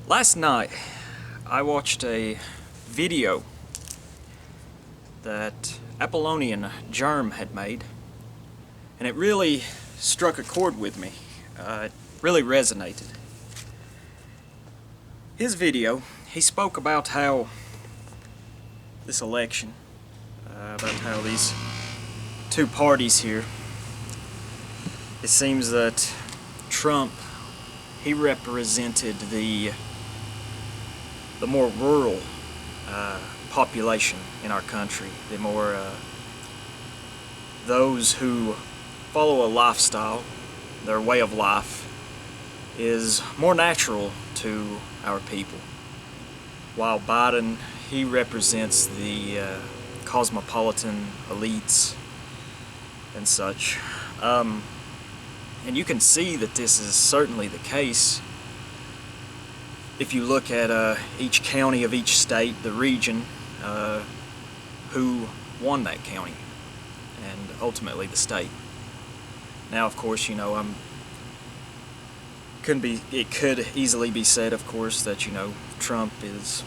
Last night, I watched a video that Apollonian Germ had made, and it really struck a chord with me. It really resonated. His video, he spoke about how this election, about how these two parties here, it seems that Trump, he represented the more rural population in our country, the more those who follow a lifestyle, their way of life is more natural to our people, while Biden, he represents the cosmopolitan elites and such. And you can see that this is certainly the case if you look at each county of each state, the region, who won that county, and ultimately the state. Now, of course, you know, it could easily be said, of course, that, you know, Trump is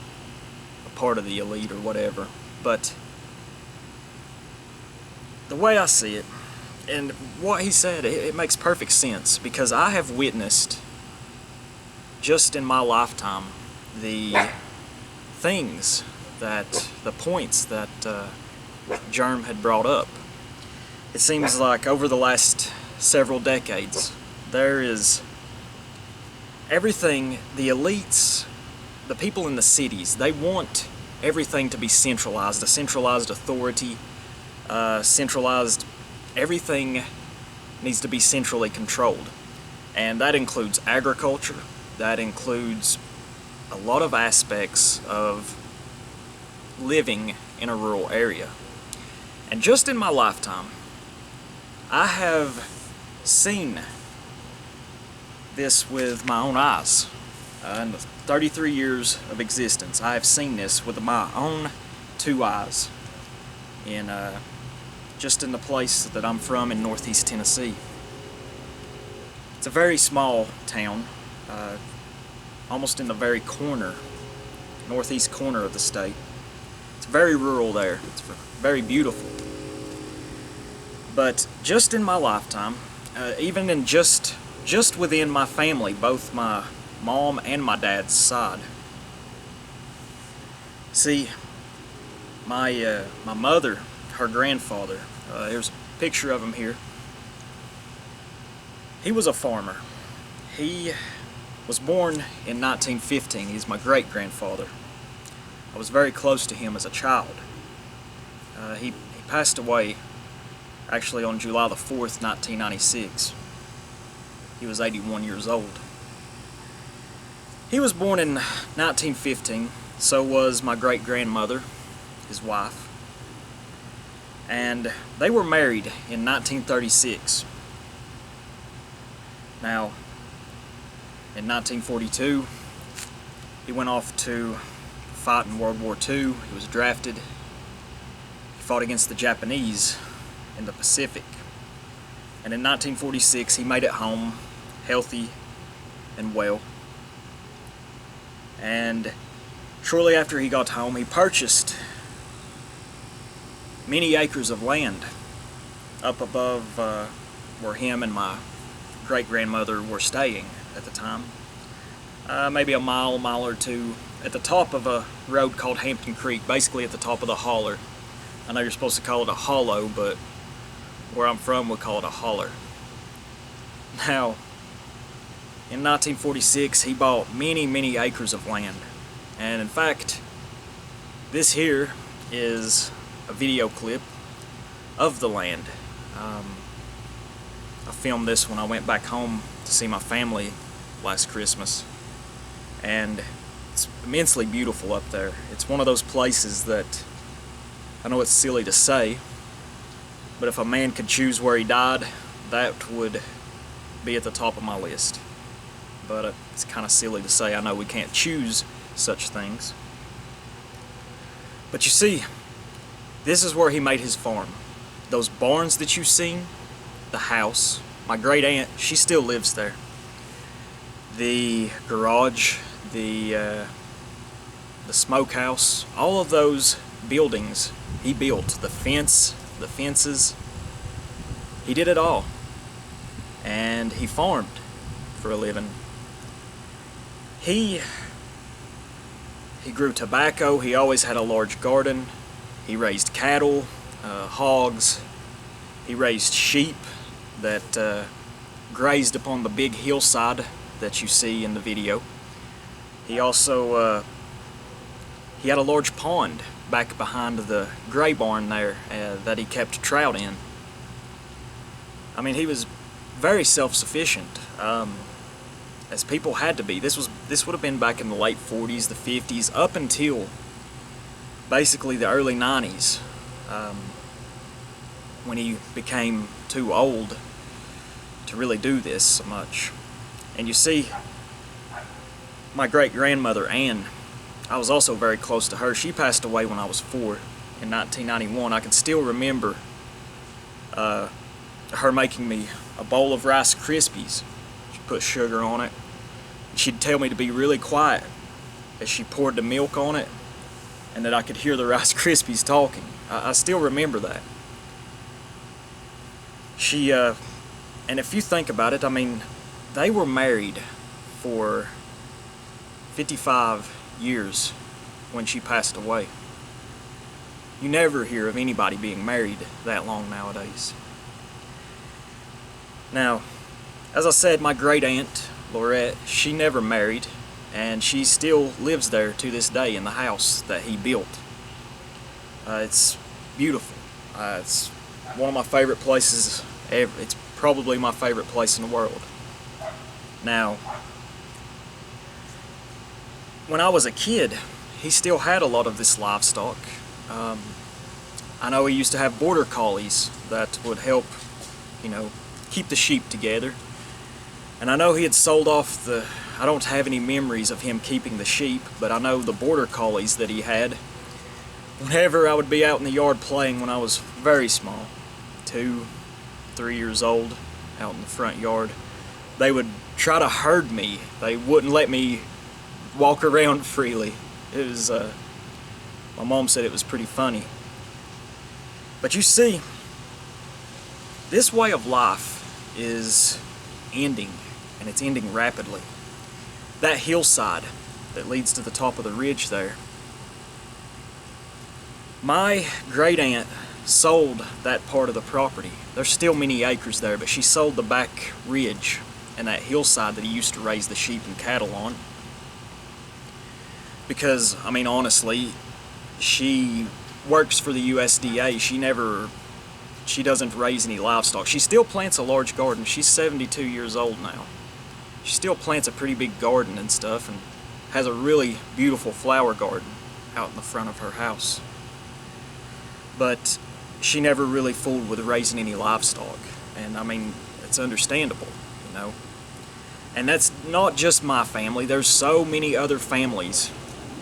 a part of the elite or whatever, but the way I see it, and what he said, it makes perfect sense, because I have witnessed, just in my lifetime, the things the points that Germ had brought up. It seems like over the last several decades, there is everything, the elites, the people in the cities, they want everything to be centralized, a centralized authority, centralized, everything needs to be centrally controlled. And that includes agriculture, that includes a lot of aspects of living in a rural area. And just in my lifetime, I have seen this with my own eyes. In the 33 years of existence, I have seen this with my own two eyes in just in the place that I'm from in Northeast Tennessee. It's a very small town, almost in the very corner, northeast corner of the state. It's very rural there. It's very beautiful. But just in my lifetime, even in just within my family, both my mom and my dad's side. See, my mother, her grandfather, there's a picture of him here. He was a farmer. He was born in 1915. He's my great-grandfather. I was very close to him as a child. He passed away actually on July the 4th, 1996. He was 81 years old. He was born in 1915, so was my great-grandmother, his wife. And they were married in 1936. Now, in 1942, he went off to fight in World War II. He was drafted. He fought against the Japanese in the Pacific. And in 1946, he made it home, healthy and well. And shortly after he got home, he purchased many acres of land up above where him and my great-grandmother were staying at the time. Maybe a mile or two, at the top of a road called Hampton Creek, basically at the top of the holler. I know you're supposed to call it a hollow, but where I'm from, we call it a holler. Now, in 1946, he bought many acres of land. And in fact, this here is a video clip of the land. I filmed this when I went back home to see my family last Christmas, and it's immensely beautiful up there. It's one of those places that, I know it's silly to say, but if a man could choose where he died, that would be at the top of my list. But it's kind of silly to say. I know we can't choose such things. But you see, this is where he made his farm. Those barns that you've seen, the house, my great aunt, she still lives there. The garage, the smokehouse, all of those buildings he built, the fences, he did it all. And he farmed for a living. He grew tobacco. He always had a large garden. He raised cattle, hogs. He raised sheep that grazed upon the big hillside that you see in the video. He also he had a large pond back behind the gray barn there that he kept trout in. I mean, he was very self-sufficient, as people had to be. This would have been back in the late 40s, the 50s, up until basically the early 90s, when he became too old to really do this so much. And you see, my great-grandmother, Anne, I was also very close to her. She passed away when I was 4 in 1991. I can still remember her making me a bowl of Rice Krispies. She put sugar on it. She'd tell me to be really quiet as she poured the milk on it, and that I could hear the Rice Krispies talking. I still remember that. She, and if you think about it, I mean, they were married for 55 years when she passed away. You never hear of anybody being married that long nowadays. Now, as I said, my great aunt, Laurette, she never married, and she still lives there to this day in the house that he built. It's beautiful. It's one of my favorite places ever. It's probably my favorite place in the world. Now, when I was a kid, he still had a lot of this livestock. I know he used to have border collies that would help, you know, keep the sheep together. And I know he had sold off I don't have any memories of him keeping the sheep, but I know the border collies that he had. Whenever I would be out in the yard playing when I was very small, 2, 3 years old, out in the front yard, they would try to herd me. They wouldn't let me walk around freely. It was, my mom said it was pretty funny. But you see, this way of life is ending, and it's ending rapidly. That hillside that leads to the top of the ridge there, my great aunt sold that part of the property. There's still many acres there, but she sold the back ridge and that hillside that he used to raise the sheep and cattle on. Because, I mean, honestly, she works for the USDA. She doesn't raise any livestock. She still plants a large garden. She's 72 years old now. She still plants a pretty big garden and stuff, and has a really beautiful flower garden out in the front of her house. But she never really fooled with raising any livestock. And I mean, it's understandable, you know. And that's not just my family. There's so many other families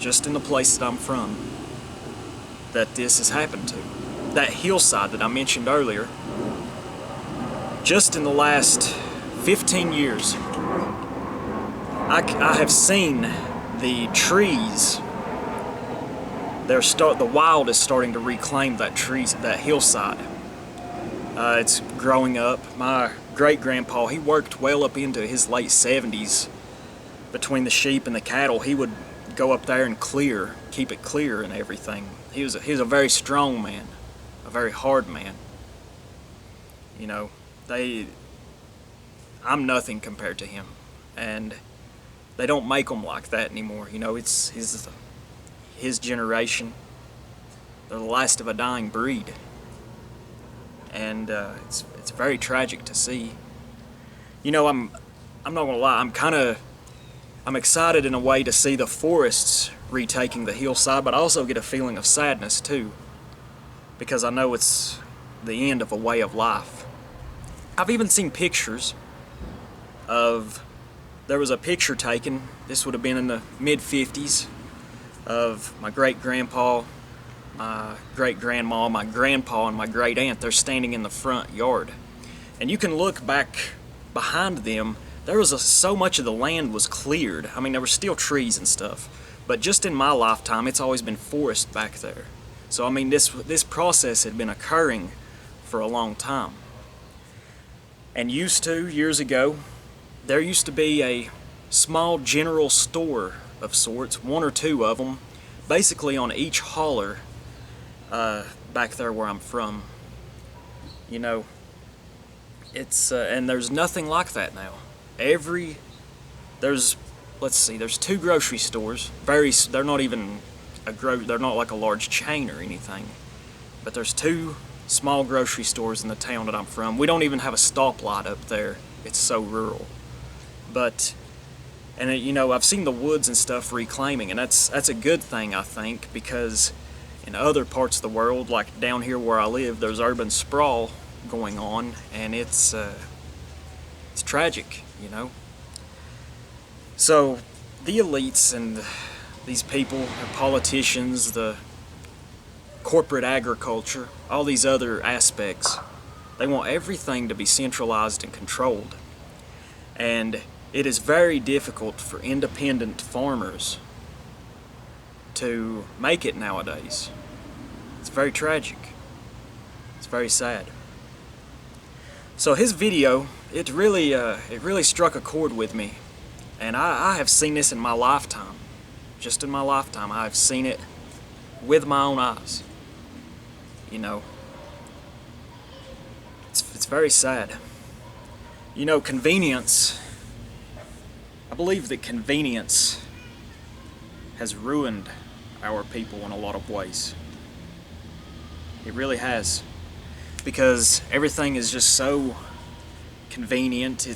just in the place that I'm from that this has happened to. That hillside that I mentioned earlier, just in the last 15 years, I have seen the trees. The wild is starting to reclaim that hillside. It's growing up. My great-grandpa, he worked well up into his late 70s between the sheep and the cattle. He would go up there and keep it clear and everything. He was a very strong man, a very hard man. You know, I'm nothing compared to him, and they don't make them like that anymore. You know, it's his generation. They're the last of a dying breed, and it's very tragic to see. You know, I'm not gonna lie. I'm excited in a way to see the forests retaking the hillside, but I also get a feeling of sadness too, because I know it's the end of a way of life. I've even seen pictures of, there was a picture taken, this would have been in the mid-50s, of my great-grandpa, my great-grandma, my grandpa, and my great-aunt. They're standing in the front yard. And you can look back behind them. so much of the land was cleared. I mean, there were still trees and stuff, but just in my lifetime, it's always been forest back there. So I mean, this process had been occurring for a long time. And years ago, there used to be a small general store of sorts, one or two of them, basically on each holler back there where I'm from. You know, it's and there's nothing like that now. There's two grocery stores. They're not even they're not like a large chain or anything, but there's two small grocery stores in the town that I'm from. We don't even have a stoplight up there. It's so rural. But, and you know, I've seen the woods and stuff reclaiming, and that's a good thing, I think, because in other parts of the world, like down here where I live, there's urban sprawl going on, and it's tragic, you know. So the elites and these people, the politicians, the corporate agriculture, all these other aspects, they want everything to be centralized and controlled. And it is very difficult for independent farmers to make it nowadays. It's very tragic. It's very sad. So his video, it really struck a chord with me. And I have seen this in my lifetime. Just in my lifetime, I've seen it with my own eyes. You know, it's very sad. You know, convenience, I believe that convenience has ruined our people in a lot of ways. It really has. Because everything is just so convenient.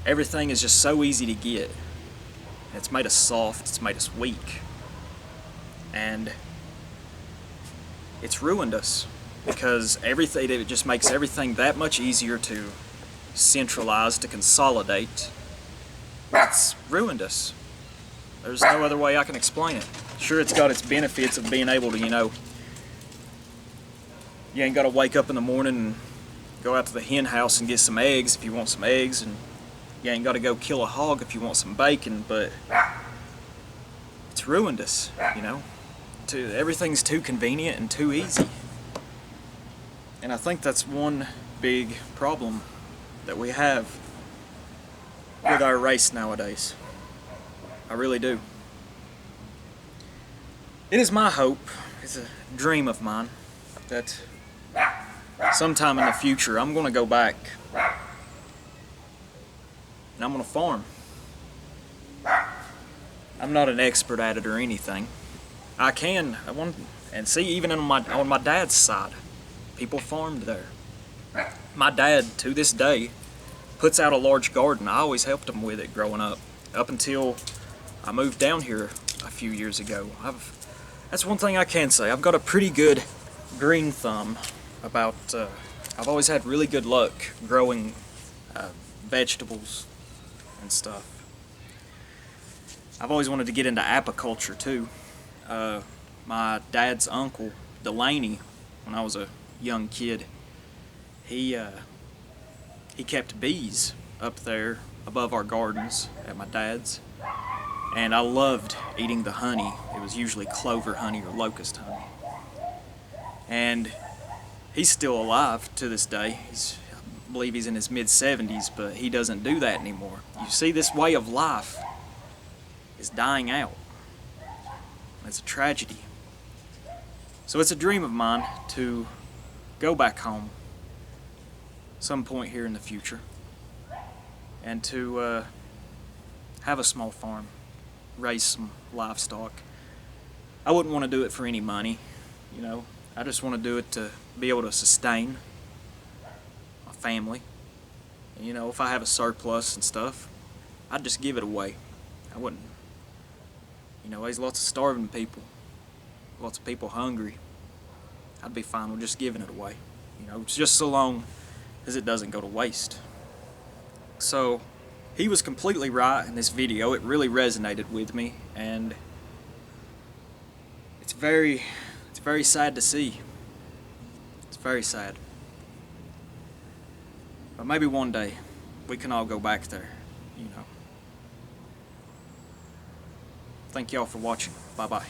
Everything is just so easy to get. It's made us soft, it's made us weak. And it's ruined us because it just makes everything that much easier to centralize, to consolidate. It's ruined us. There's no other way I can explain it. Sure, it's got its benefits of being able to, you know, you ain't got to wake up in the morning and go out to the hen house and get some eggs if you want some eggs, and you ain't got to go kill a hog if you want some bacon, but it's ruined us, you know. Everything's too convenient and too easy. And I think that's one big problem that we have with our race nowadays. I really do. It is my hope, it's a dream of mine, that sometime in the future I'm going to go back and I'm going to farm. I'm not an expert at it or anything. And see, even on my dad's side, people farmed there. My dad, to this day, puts out a large garden. I always helped him with it growing up until I moved down here a few years ago. That's one thing I can say. I've got a pretty good green thumb about, I've always had really good luck growing vegetables and stuff. I've always wanted to get into apiculture too. My dad's uncle, Delaney, when I was a young kid, he kept bees up there above our gardens at my dad's, and I loved eating the honey. It was usually clover honey or locust honey. And he's still alive to this day. I believe he's in his mid-70s, but he doesn't do that anymore. You see, this way of life is dying out. It's a tragedy. So it's a dream of mine to go back home some point here in the future and to have a small farm, raise some livestock. I wouldn't want to do it for any money, you know. I just want to do it to be able to sustain my family. And, you know, if I have a surplus and stuff, I'd just give it away. I wouldn't. You know, there's lots of starving people, lots of people hungry. I'd be fine with just giving it away. You know, just so long as it doesn't go to waste. So, he was completely right in this video. It really resonated with me, and it's very sad to see. It's very sad. But maybe one day we can all go back there, you know. Thank y'all for watching. Bye-bye.